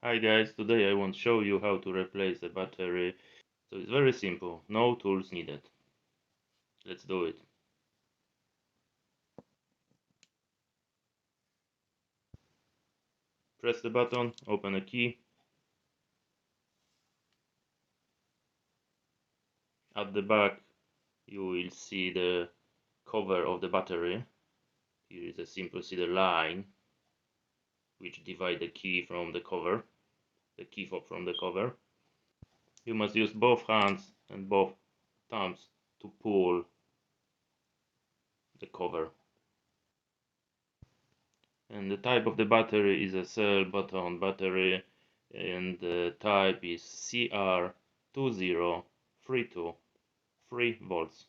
Hi guys, today I want to show you how to replace the battery. So it's very simple, no tools needed. Let's do it. Press the button, open a key. At the back you will see the cover of the battery. Here is a simple cedar line which divide the key from the cover, the key fob from the cover. You must use both hands and both thumbs to pull the cover. And the type of the battery is a cell button battery, and the type is CR2032 3 volts.